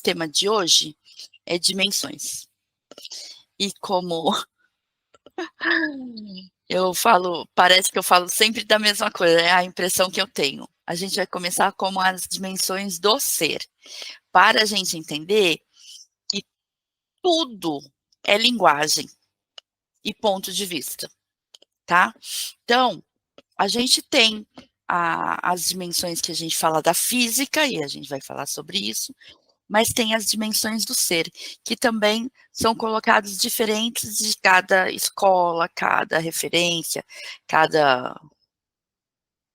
tema de hoje é dimensões. E como eu falo, parece que eu falo sempre da mesma coisa, é a impressão que eu tenho. A gente vai começar como as dimensões do ser, para a gente entender que tudo é linguagem e ponto de vista, tá? Então, a gente tem as dimensões que a gente fala da física, e a gente vai falar sobre isso, mas tem as dimensões do ser, que também são colocadas diferentes de cada escola, cada referência, cada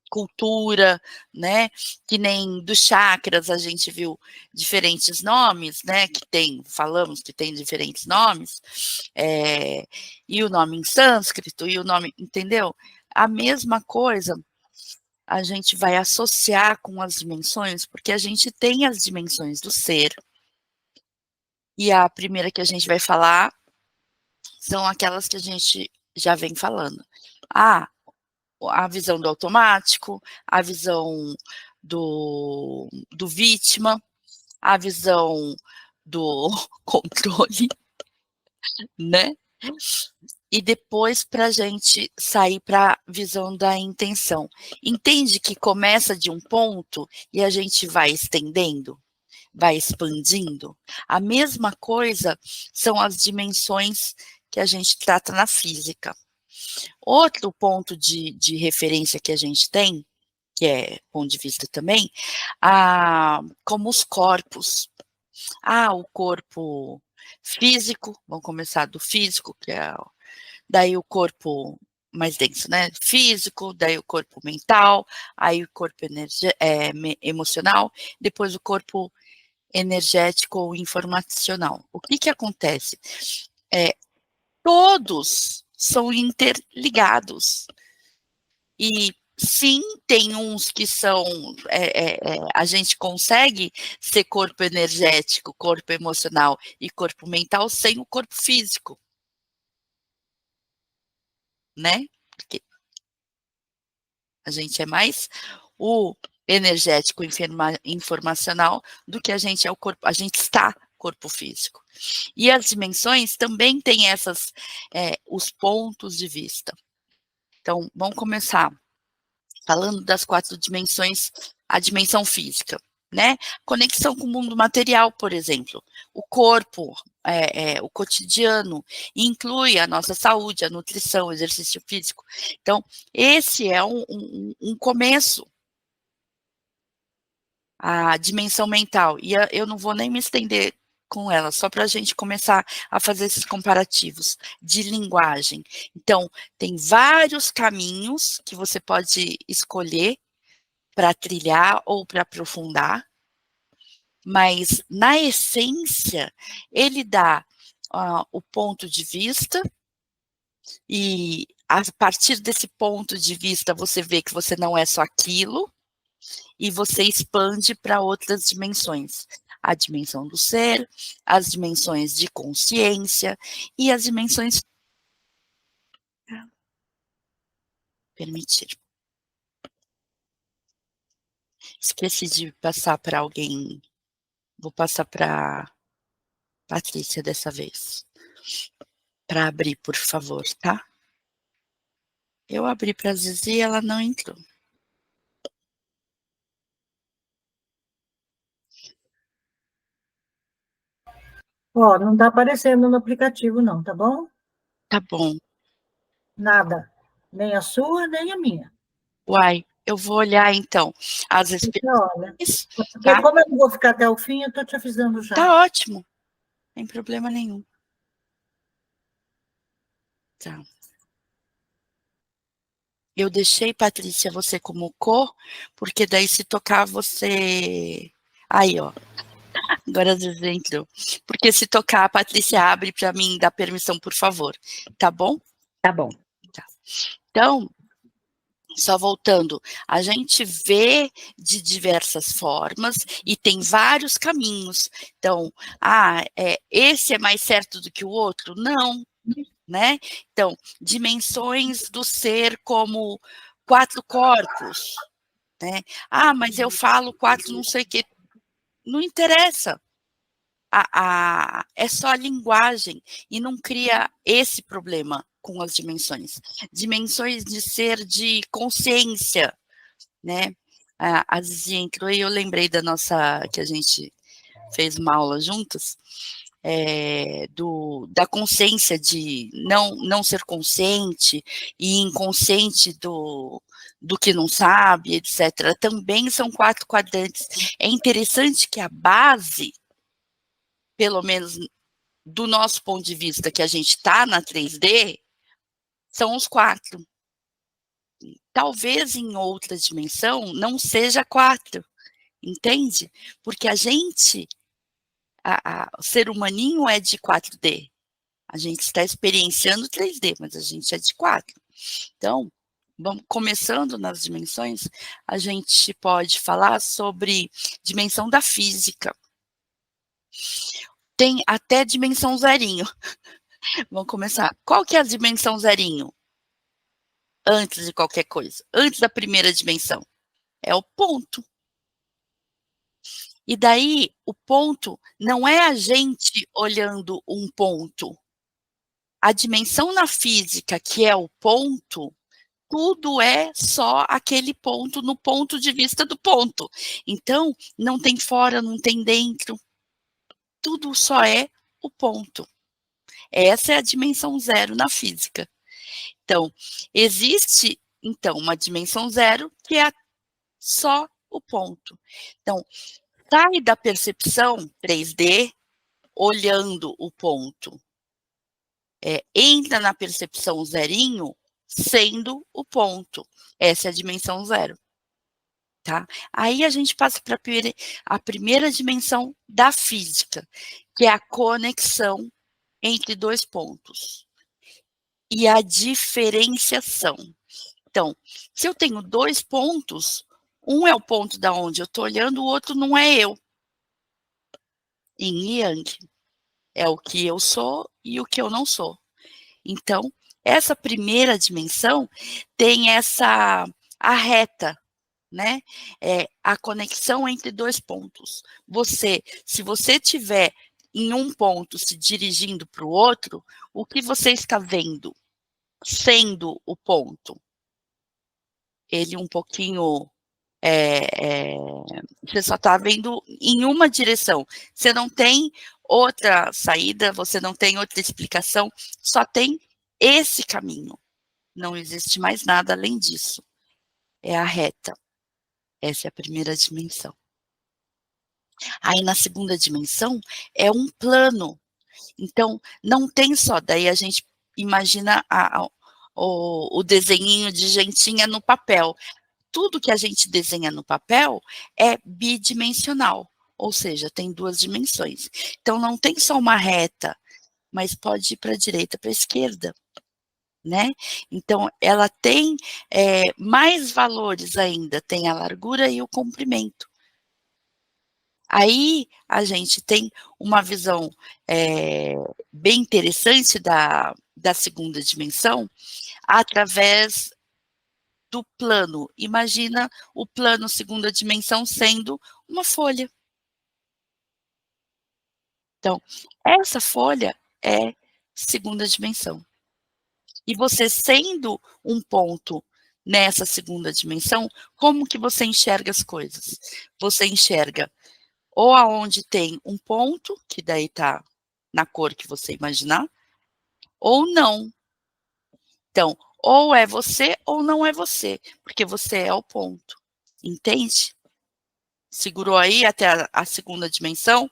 cultura, né? Que nem dos chakras a gente viu diferentes nomes, né? Falamos que tem diferentes nomes, e o nome em sânscrito, e o nome, entendeu? A mesma coisa a gente vai associar com as dimensões, porque a gente tem as dimensões do ser. E a primeira que a gente vai falar são aquelas que a gente já vem falando. A visão do automático, a visão do vítima, a visão do controle, né? E depois para a gente sair para a visão da intenção. Entende que começa de um ponto e a gente vai estendendo, vai expandindo? A mesma coisa são as dimensões que a gente trata na física. Outro ponto de referência que a gente tem, que é ponto de vista também, como os corpos. O corpo físico, vamos começar do físico, que é daí o corpo mais denso, né? Físico, daí o corpo mental, aí o corpo emocional, depois o corpo energético ou informacional. O que acontece? Todos são interligados. E sim, tem uns que são, a gente consegue ser corpo energético, corpo emocional e corpo mental sem o corpo físico, né? Porque a gente é mais o energético informacional do que a gente é o corpo, a gente está corpo físico. E as dimensões também têm os pontos de vista. Então, vamos começar falando das 4 dimensões, a dimensão física, né? Conexão com o mundo material, por exemplo. O corpo, o cotidiano, inclui a nossa saúde, a nutrição, o exercício físico. Então, esse é um começo. A dimensão mental. E eu não vou nem me estender com ela, só para a gente começar a fazer esses comparativos de linguagem. Então, tem vários caminhos que você pode escolher para trilhar ou para aprofundar, mas na essência ele dá o ponto de vista, e a partir desse ponto de vista você vê que você não é só aquilo, e você expande para outras dimensões. A dimensão do ser, as dimensões de consciência e as dimensões permitir. Esqueci de passar para alguém. Vou passar para Patrícia dessa vez. Para abrir, por favor, tá? Eu abri para a Zizi e ela não entrou. Ó, não está aparecendo no aplicativo, não, tá bom? Tá bom. Nada. Nem a sua, nem a minha. Uai, eu vou olhar então as Olha, expressões, porque tá? como eu não vou ficar até o fim, eu estou te avisando já. Tá ótimo, sem problema nenhum. Tá. Eu deixei, Patrícia, você como porque daí se tocar você... Aí, ó. Agora às vezes entrou. Porque se tocar, a Patrícia abre para mim, dá permissão, por favor. Tá bom? Tá bom. Tá. Então, só voltando, a gente vê de diversas formas e tem vários caminhos. Então, esse é mais certo do que o outro? Não, né? Então, dimensões do ser como 4 corpos, né? Mas eu falo 4 não sei o quê. Não interessa. é só a linguagem e não cria esse problema com as dimensões. Dimensões de ser de consciência, né? A Zizi entrou e eu lembrei da nossa, que a gente fez uma aula juntas, da consciência de não ser consciente e inconsciente do que não sabe, etc. Também são 4 quadrantes. É interessante que a base, pelo menos do nosso ponto de vista, que a gente está na 3D, são os 4. Talvez em outra dimensão não seja 4, entende? Porque a gente, o ser humaninho é de 4D. A gente está experienciando 3D, mas a gente é de 4. Então, vamos começando nas dimensões, a gente pode falar sobre dimensão da física. Tem até dimensão zerinho. Vamos começar. Qual que é a dimensão zerinho? Antes de qualquer coisa, antes da primeira dimensão. É o ponto. E daí, o ponto não é a gente olhando um ponto. A dimensão na física, que é o ponto, tudo é só aquele ponto no ponto de vista do ponto. Então, não tem fora, não tem dentro. Tudo só é o ponto. Essa é a dimensão zero na física. Então, existe, então, uma dimensão zero que é só o ponto. Então, sai da percepção 3D, olhando o ponto. Entra na percepção zerinho, sendo o ponto. Essa é a dimensão zero. Tá? Aí a gente passa para a primeira dimensão da física, que é a conexão entre 2 pontos. E a diferenciação. Então, se eu tenho 2 pontos, um é o ponto da onde eu estou olhando, o outro não é eu. Yin e Yang. É o que eu sou e o que eu não sou. Então, essa primeira dimensão tem a reta, né? A conexão entre 2 pontos. Se você estiver em um ponto se dirigindo para o outro, o que você está vendo sendo o ponto? Ele um pouquinho, você só está vendo em uma direção. Você não tem outra saída, você não tem outra explicação, só tem esse caminho. Não existe mais nada além disso. É a reta. Essa é a primeira dimensão. Aí na segunda dimensão é um plano. Então, não tem só, daí a gente imagina o desenhinho de gentinha no papel. Tudo que a gente desenha no papel é bidimensional, ou seja, tem 2 dimensões. Então, não tem só uma reta, mas pode ir para a direita, para a esquerda, né? Então, ela tem mais valores ainda, tem a largura e o comprimento. Aí, a gente tem uma visão bem interessante da segunda dimensão, através do plano. Imagina o plano segunda dimensão sendo uma folha. Então, essa folha é segunda dimensão. E você sendo um ponto nessa segunda dimensão, como que você enxerga as coisas? Você enxerga ou aonde tem um ponto, que daí está na cor que você imaginar, ou não. Então, ou é você ou não é você, porque você é o ponto. Entende? Segurou aí até a segunda dimensão?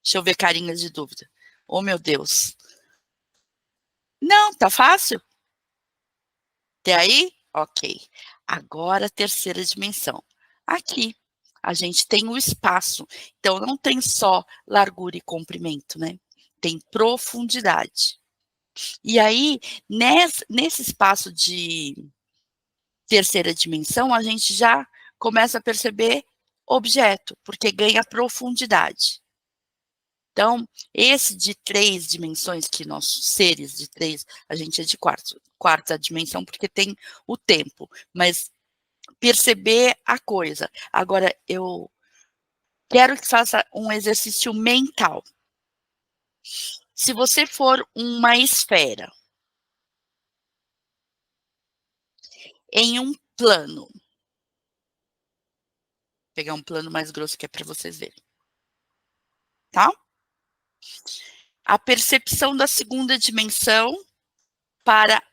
Deixa eu ver carinhas de dúvida. Oh, meu Deus. Não, tá fácil? Até aí? Ok. Agora a terceira dimensão. Aqui, a gente tem o espaço. Então, não tem só largura e comprimento, né? Tem profundidade. E aí, nesse espaço de terceira dimensão, a gente já começa a perceber objeto, porque ganha profundidade. Então, esse de 3 dimensões, que nossos seres de 3, a gente é de quarta dimensão, porque tem o tempo, mas perceber a coisa. Agora, eu Quero que faça um exercício mental. Se você for uma esfera em um plano, vou pegar um plano mais grosso que é para vocês verem, tá? A percepção da segunda dimensão para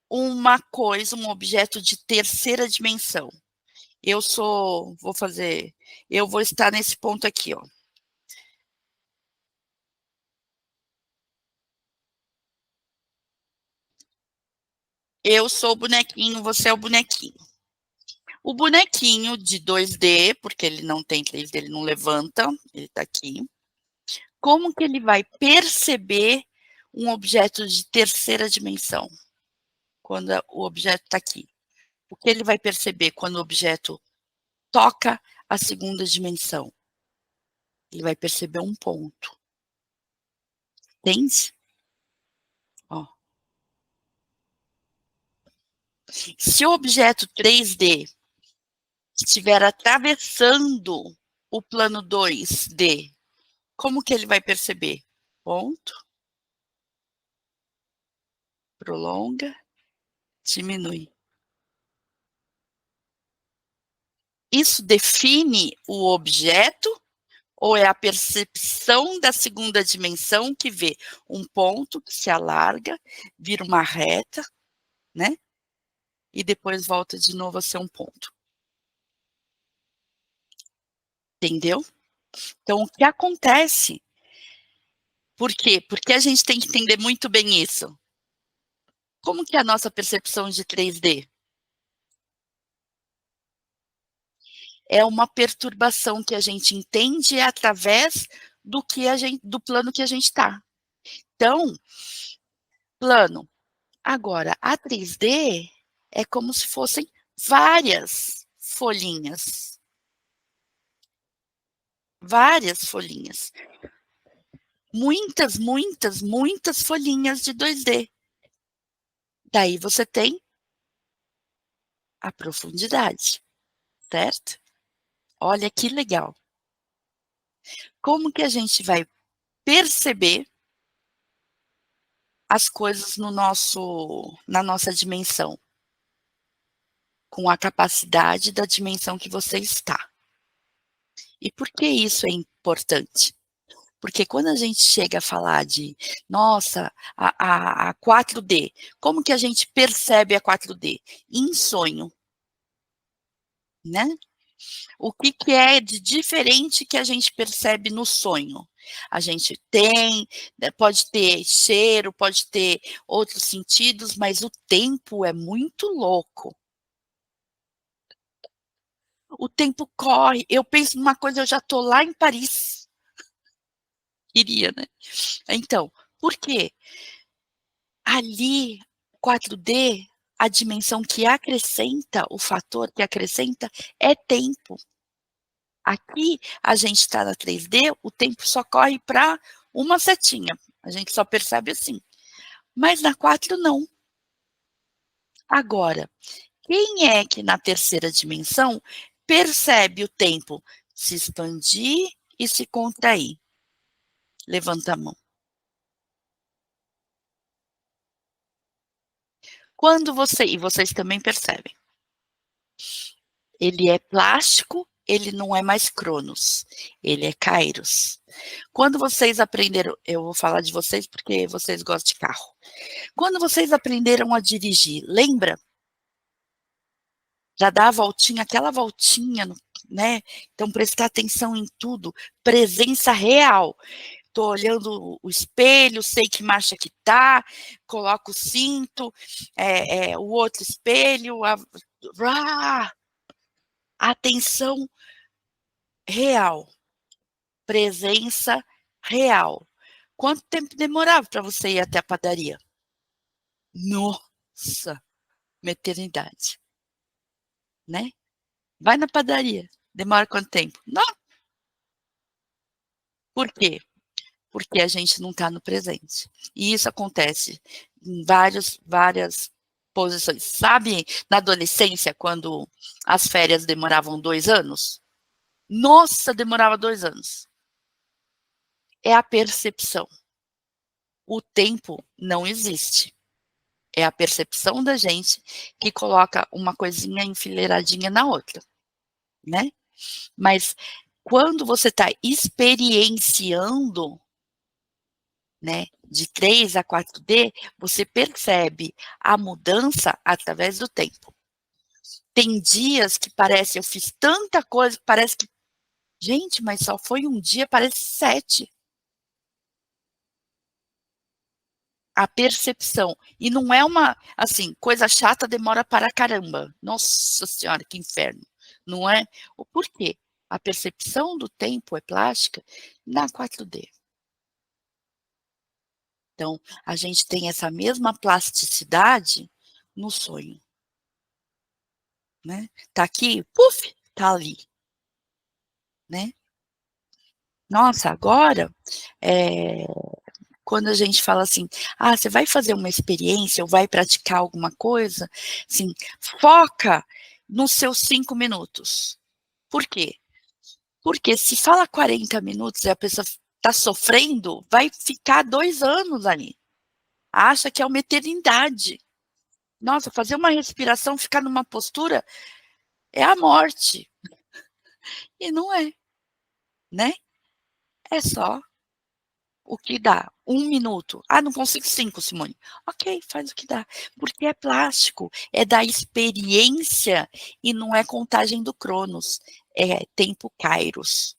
uma coisa, um objeto de terceira dimensão. Eu vou estar nesse ponto aqui, ó. Eu sou o bonequinho, você é o bonequinho. O bonequinho de 2D, porque ele não tem 3D, ele não levanta, ele tá aqui. Como que ele vai perceber um objeto de terceira dimensão? Quando o objeto está aqui. O que ele vai perceber quando o objeto toca a segunda dimensão? Ele vai perceber um ponto. Entende? Ó. Se o objeto 3D estiver atravessando o plano 2D, como que ele vai perceber? Ponto. Prolonga. Diminui. Isso define o objeto ou é a percepção da segunda dimensão que vê um ponto que se alarga, vira uma reta, né? E depois volta de novo a ser um ponto. Entendeu? Então, o que acontece? Por quê? Porque a gente tem que entender muito bem isso. Como que é a nossa percepção de 3D? É uma perturbação que a gente entende através do plano que a gente está. Então, plano. Agora, a 3D é como se fossem várias folhinhas. Várias folhinhas. Muitas, muitas, muitas folhinhas de 2D. Daí você tem a profundidade, certo? Olha que legal. Como que a gente vai perceber as coisas na nossa dimensão? Com a capacidade da dimensão que você está. E por que isso é importante? Porque quando a gente chega a falar de, nossa, a 4D, como que a gente percebe a 4D? Em sonho, né? O que é de diferente que a gente percebe no sonho? A gente tem, pode ter cheiro, pode ter outros sentidos, mas o tempo é muito louco. O tempo corre, eu penso numa coisa, eu já estou lá em Paris. Queria, né? Então, por quê? Ali, 4D, a dimensão que acrescenta, o fator que acrescenta é tempo. Aqui, a gente está na 3D, o tempo só corre para uma setinha. A gente só percebe assim. Mas na 4, não. Agora, quem é que na terceira dimensão percebe o tempo se expandir e se contrair? Levanta a mão. Quando e vocês também percebem, ele é plástico, ele não é mais Cronos, ele é Kairos. Quando vocês aprenderam, eu vou falar de vocês porque vocês gostam de carro. Quando vocês aprenderam a dirigir, lembra? Já dá a voltinha, aquela voltinha, né? Então, prestar atenção em tudo, presença real. Estou olhando o espelho, sei que marcha que tá, coloco o cinto, o outro espelho, atenção real, presença real. Quanto tempo demorava para você ir até a padaria? Nossa, uma eternidade, né? Vai na padaria, demora quanto tempo? Não. Por quê? Porque a gente não está no presente. E isso acontece em várias posições. Sabe, na adolescência, quando as férias demoravam 2 anos? Nossa, demorava 2 anos. É a percepção. O tempo não existe. É a percepção da gente que coloca uma coisinha enfileiradinha na outra, né? Mas quando você está experienciando, né, de 3 a 4D, você percebe a mudança através do tempo. Tem dias que parece, eu fiz tanta coisa, parece que, gente, mas só foi um dia, parece 7. A percepção. E não é uma, assim, coisa chata demora para caramba. Nossa senhora, que inferno. Não é? O porquê? A percepção do tempo é plástica na 4D. Então, a gente tem essa mesma plasticidade no sonho. Né? Tá aqui, puf, tá ali. Né? Nossa, agora, quando a gente fala assim, ah, você vai fazer uma experiência ou vai praticar alguma coisa, assim, foca nos seus 5 minutos. Por quê? Porque se fala 40 minutos e a pessoa está sofrendo, vai ficar 2 anos ali. Acha que é uma eternidade. Nossa, fazer uma respiração, ficar numa postura, é a morte. E não é, né? É só o que dá. 1 minuto. Ah, não consigo 5, Simone. Ok, faz o que dá. Porque é plástico, é da experiência e não é contagem do Cronos. É tempo Kairos.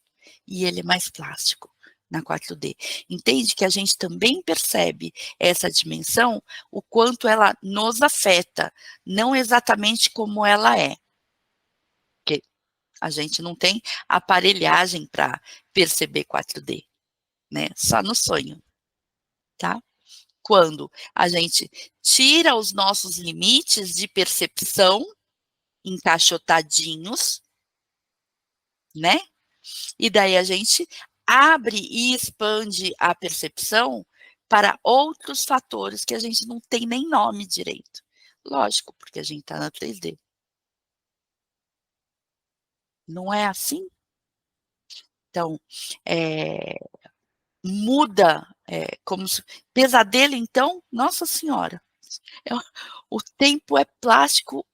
E ele é mais plástico na 4D. Entende que a gente também percebe essa dimensão, o quanto ela nos afeta, não exatamente como ela é. Porque a gente não tem aparelhagem para perceber 4D, né? Só no sonho. Tá? Quando a gente tira os nossos limites de percepção encaixotadinhos, né? E daí a gente abre e expande a percepção para outros fatores que a gente não tem nem nome direito. Lógico, porque a gente está na 3D. Não é assim? Então, muda, como se... Pesadelo, então, nossa senhora, o tempo é plástico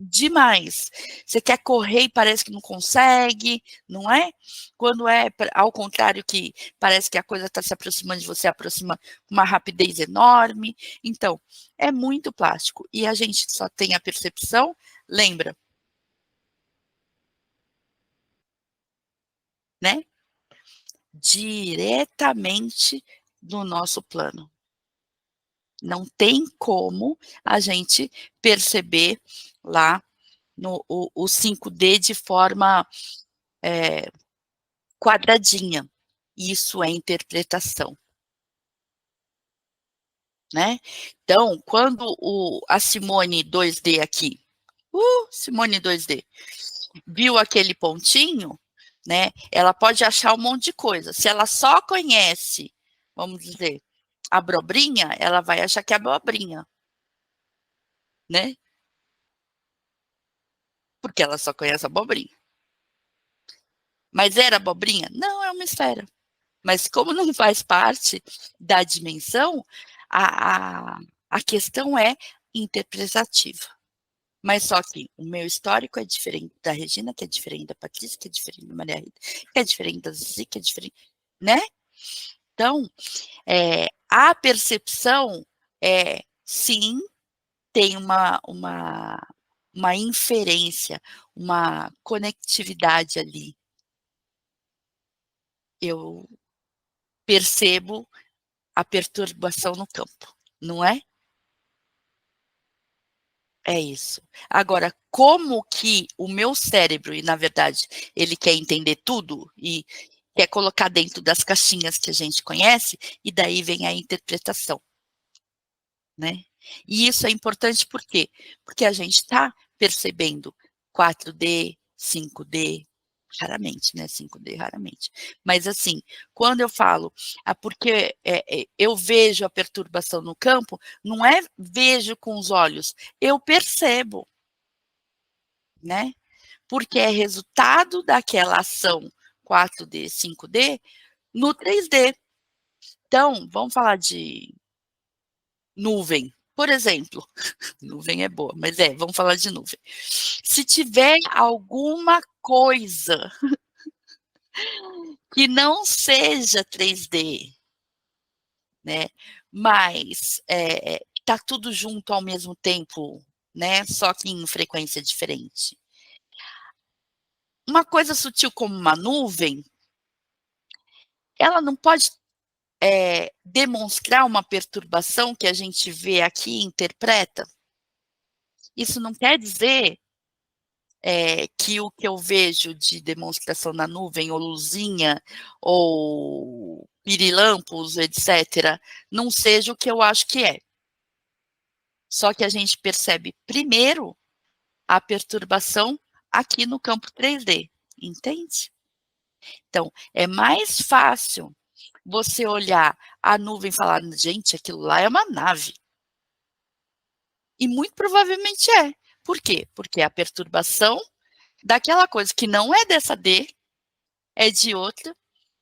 demais. Você quer correr e parece que não consegue, não é? Quando é ao contrário, que parece que a coisa está se aproximando de você, aproxima com uma rapidez enorme. Então, é muito plástico. E a gente só tem a percepção, lembra? Né? Diretamente do nosso plano. Não tem como a gente perceber lá o 5D de forma quadradinha. Isso é interpretação. Né? Então, quando a Simone 2D aqui, Simone 2D, viu aquele pontinho, né? Ela pode achar um monte de coisa. Se ela só conhece, vamos dizer, a abobrinha, ela vai achar que é abobrinha, né? Porque ela só conhece a abobrinha. Mas era abobrinha? Não, é uma esfera. Mas como não faz parte da dimensão, a questão é interpretativa. Mas só que o meu histórico é diferente da Regina, que é diferente da Patrícia, que é diferente da Maria Rita, que é diferente da Zizi, que é diferente, né? Então, a percepção sim, tem uma inferência, uma conectividade ali. Eu percebo a perturbação no campo, não é? É isso. Agora, como que o meu cérebro, e na verdade ele quer entender tudo e quer colocar dentro das caixinhas que a gente conhece, e daí vem a interpretação, né? E isso é importante por quê? Porque a gente está percebendo 4D, 5D, raramente, né? 5D, raramente. Mas assim, quando eu falo, porque eu vejo a perturbação no campo, não é vejo com os olhos, eu percebo, né? porque é resultado daquela ação 4D, 5D no 3D. Então, vamos falar de nuvem, por exemplo. Nuvem é boa, mas vamos falar de nuvem. Se tiver alguma coisa que não seja 3D, né, mas tá tudo junto ao mesmo tempo, né, só que em frequência diferente. Uma coisa sutil como uma nuvem, ela não pode demonstrar uma perturbação que a gente vê aqui e interpreta? Isso não quer dizer que o que eu vejo de demonstração na nuvem, ou luzinha, ou pirilampos, etc., não seja o que eu acho que é. Só que a gente percebe primeiro a perturbação aqui no campo 3D, entende? Então, é mais fácil você olhar a nuvem e falar, gente, aquilo lá é uma nave. E muito provavelmente é. Por quê? Porque a perturbação daquela coisa que não é dessa D, é de outra,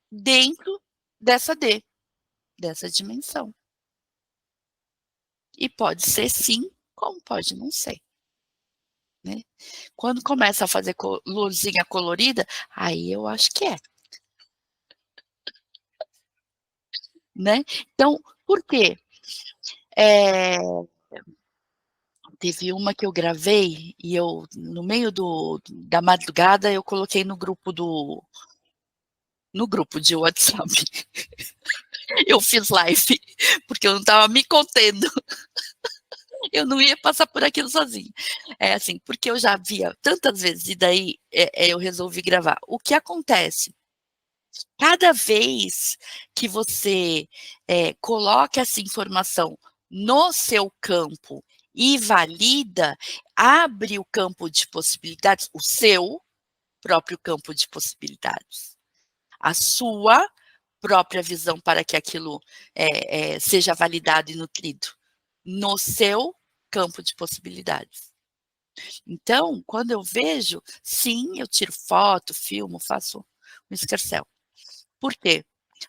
dentro dessa D, dessa dimensão. E pode ser sim, como pode não ser. Né? Quando começa a fazer luzinha colorida, aí eu acho que é. Né? Então, por quê? Teve uma que eu gravei e eu, no meio da madrugada, eu coloquei no grupo de WhatsApp. Eu fiz live, porque eu não estava me contendo. Eu não ia passar por aquilo sozinha. É assim, porque eu já via tantas vezes, e daí eu resolvi gravar. O que acontece? Cada vez que você coloca essa informação no seu campo e valida, abre o campo de possibilidades, o seu próprio campo de possibilidades. A sua própria visão para que aquilo seja validado e nutrido no seu campo de possibilidades. Então, quando eu vejo, sim, eu tiro foto, filmo, faço um escarcéu. Por quê?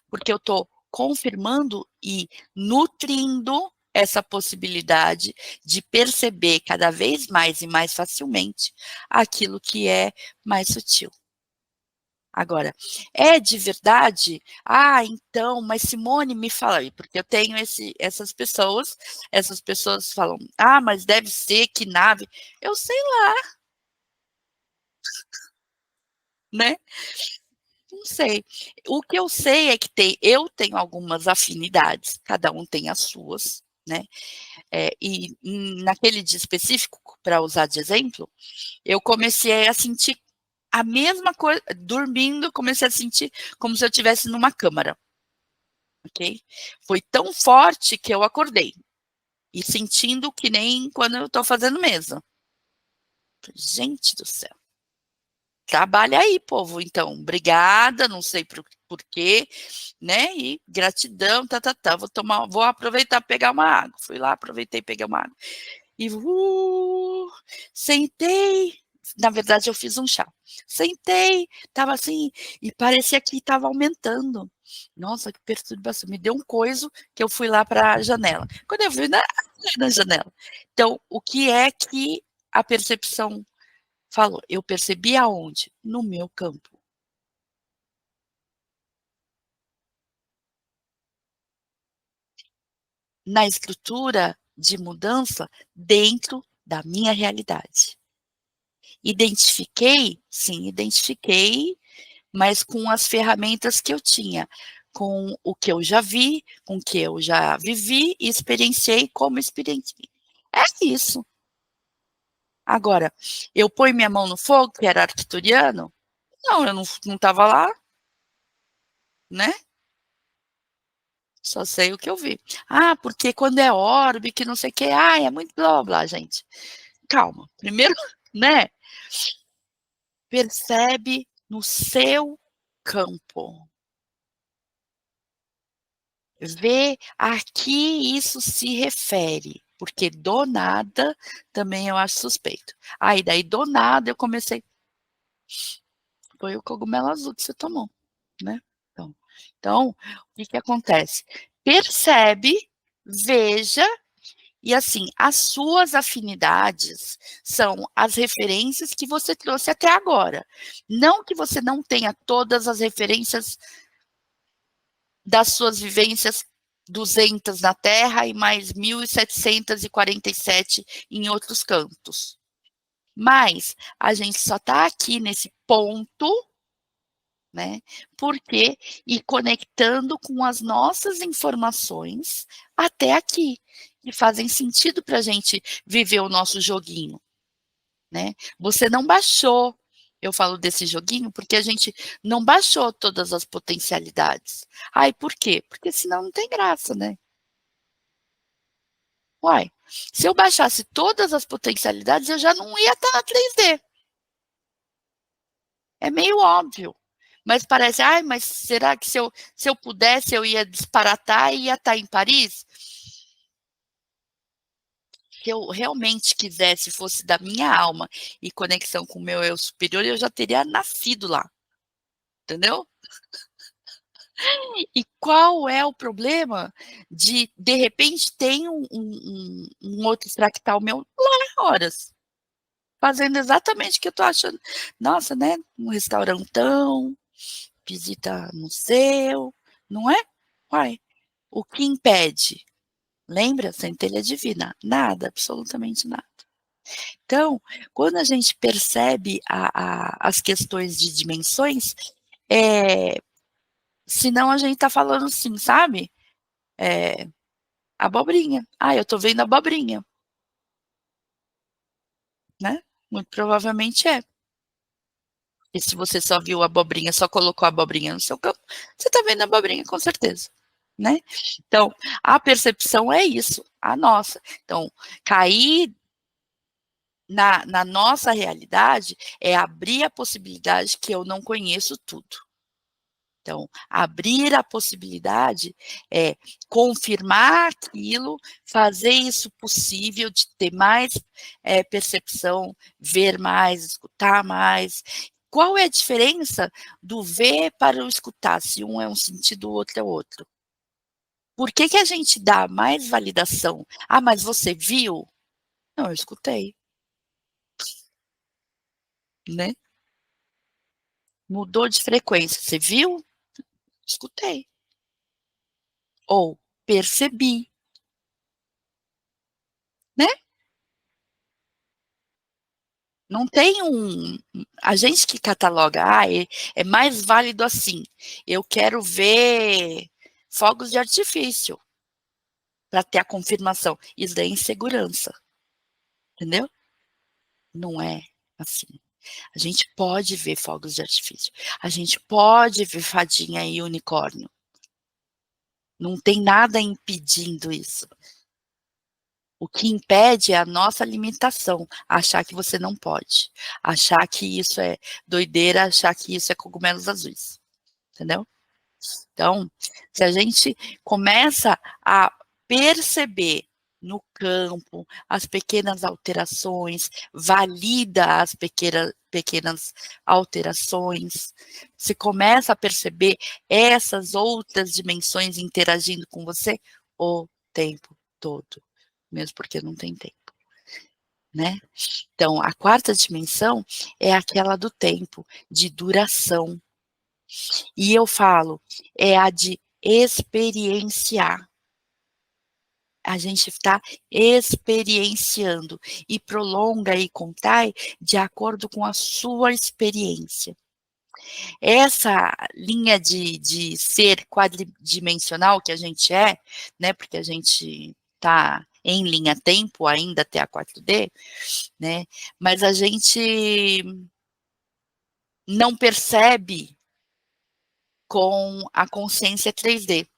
Porque eu estou confirmando e nutrindo essa possibilidade de perceber cada vez mais e mais facilmente aquilo que é mais sutil. Agora, é de verdade? Ah, então, mas Simone, me fala aí, porque eu tenho essas pessoas falam, ah, mas deve ser que nave. Eu sei lá, né? Não sei. O que eu sei é que eu tenho algumas afinidades, cada um tem as suas, né? E naquele dia específico, para usar de exemplo, eu comecei a sentir a mesma coisa, dormindo, comecei a sentir como se eu estivesse numa câmara. Ok? Foi tão forte que eu acordei. E sentindo que nem quando eu estou fazendo mesa. Gente do céu. Trabalha aí, povo, então. Obrigada, não sei por quê, né? E gratidão, vou aproveitar pegar uma água. Fui lá, aproveitei, peguei uma água. E sentei. Na verdade, eu fiz um chá. Sentei, estava assim, e parecia que estava aumentando. Nossa, que perturbação. Me deu um coiso que eu fui lá para a janela. Quando eu vi na janela. Então, o que é que a percepção falou? Eu percebi aonde? No meu campo. Na estrutura de mudança dentro da minha realidade. Identifiquei? Sim, identifiquei, mas com as ferramentas que eu tinha, com o que eu já vi, com o que eu já vivi e experienciei como experienciei. É isso. Agora, eu ponho minha mão no fogo, que era arcturiano? Não, eu não estava lá, né? Só sei o que eu vi. Ah, porque quando é orbe, que não sei o que, é muito blá, blá, blá, gente. Calma. Primeiro, né? Percebe no seu campo. Vê a que isso se refere, porque do nada também eu acho suspeito. Aí daí do nada eu comecei, Foi o cogumelo azul que você tomou, né? Então, o que acontece? Percebe, veja, e assim, as suas afinidades são as referências que você trouxe até agora. Não que você não tenha todas as referências das suas vivências 200 na Terra e mais 1.747 em outros cantos. Mas a gente só está aqui nesse ponto, né? Porque ir conectando com as nossas informações até aqui, que fazem sentido para a gente viver o nosso joguinho, né? Você não baixou, eu falo desse joguinho, porque a gente não baixou todas as potencialidades. Ai, por quê? Porque senão não tem graça, né? Uai, se eu baixasse todas as potencialidades, eu já não ia estar na 3D. É meio óbvio. Mas parece, ai, mas será que se eu pudesse, eu ia disparatar e ia estar em Paris? Se eu realmente quisesse, fosse da minha alma e conexão com o meu eu superior, eu já teria nascido lá. Entendeu? E qual é o problema de repente, tem um outro fractal meu lá, horas, fazendo exatamente o que eu estou achando. Nossa, né? Um restaurantão, visita museu, não é? Uai, o que impede? Lembra? Centelha divina. Nada, absolutamente nada. Então, quando a gente percebe as questões de dimensões, senão a gente está falando assim, sabe? Abobrinha. Ah, eu estou vendo abobrinha. Né? Muito provavelmente é. E se você só viu a abobrinha, só colocou a abobrinha no seu campo, você está vendo a abobrinha com certeza. Né? Então, a percepção é isso, a nossa. Então, cair na nossa realidade é abrir a possibilidade que eu não conheço tudo. Então, abrir a possibilidade é confirmar aquilo, fazer isso possível de ter mais percepção, ver mais, escutar mais. Qual é a diferença do ver para o escutar? Se um é um sentido, o outro é outro. Por que a gente dá mais validação? Ah, mas você viu? Não, eu escutei. Né? Mudou de frequência. Você viu? Escutei. Ou percebi. Né? Não tem a gente que cataloga, é mais válido assim. Eu quero ver fogos de artifício para ter a confirmação. Isso daí é insegurança. Entendeu? Não é assim. A gente pode ver fogos de artifício. A gente pode ver fadinha e unicórnio. Não tem nada impedindo isso. O que impede é a nossa limitação, achar que você não pode, achar que isso é doideira, achar que isso é cogumelos azuis, entendeu? Então, se a gente começa a perceber no campo as pequenas alterações, valida as pequenas alterações, se começa a perceber essas outras dimensões interagindo com você o tempo todo, mesmo porque não tem tempo, né? Então, a quarta dimensão é aquela do tempo, de duração. E eu falo, é a de experienciar. A gente está experienciando e prolonga e contrai de acordo com a sua experiência. Essa linha de ser quadridimensional que a gente é, né, porque a gente está em linha-tempo ainda até a 4D, né, mas a gente não percebe com a consciência 3D,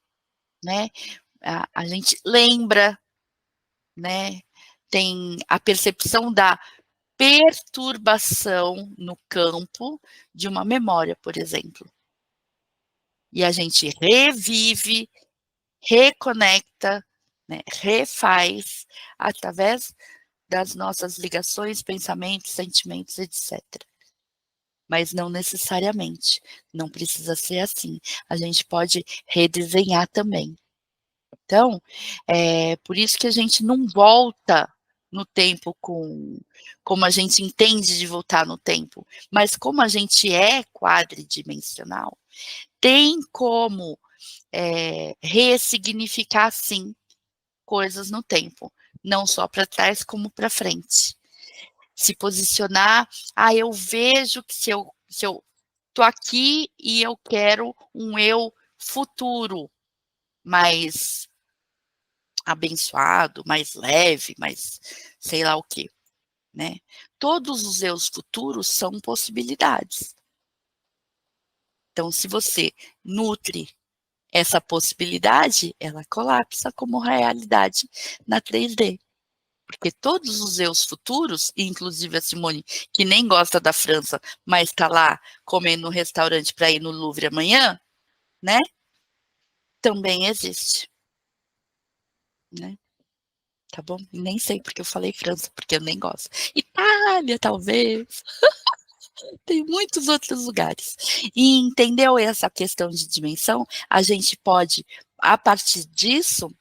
né? A gente lembra, né? Tem a percepção da perturbação no campo de uma memória, por exemplo. E a gente revive, reconecta, né? Refaz através das nossas ligações, pensamentos, sentimentos, etc. mas não necessariamente, não precisa ser assim, a gente pode redesenhar também. Então, por isso que a gente não volta no tempo como a gente entende de voltar no tempo, mas como a gente é quadridimensional, tem como ressignificar, sim, coisas no tempo, não só para trás, como para frente. Se posicionar, eu vejo que se eu tô aqui e eu quero um eu futuro mais abençoado, mais leve, mais sei lá o quê, né? Todos os eus futuros são possibilidades. Então, se você nutre essa possibilidade, ela colapsa como realidade na 3D. Porque todos os eus futuros, inclusive a Simone, que nem gosta da França, mas está lá comendo no restaurante para ir no Louvre amanhã, né? Também existe. Né? Tá bom? E nem sei porque eu falei França, porque eu nem gosto. Itália, talvez. Tem muitos outros lugares. E entendeu essa questão de dimensão? A gente pode, a partir disso,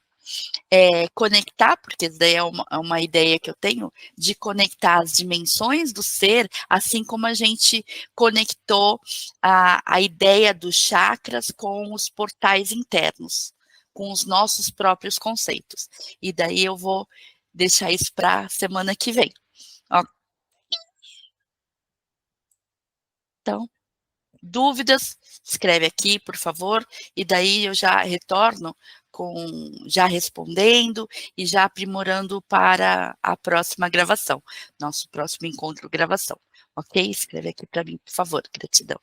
conectar, porque daí é uma ideia que eu tenho, de conectar as dimensões do ser, assim como a gente conectou a ideia dos chakras com os portais internos, com os nossos próprios conceitos. E daí eu vou deixar isso para a semana que vem. Ó. Então, dúvidas, escreve aqui, por favor, e daí eu já retorno já respondendo e já aprimorando para a próxima gravação, nosso próximo encontro gravação, ok? Escreve aqui para mim, por favor, gratidão.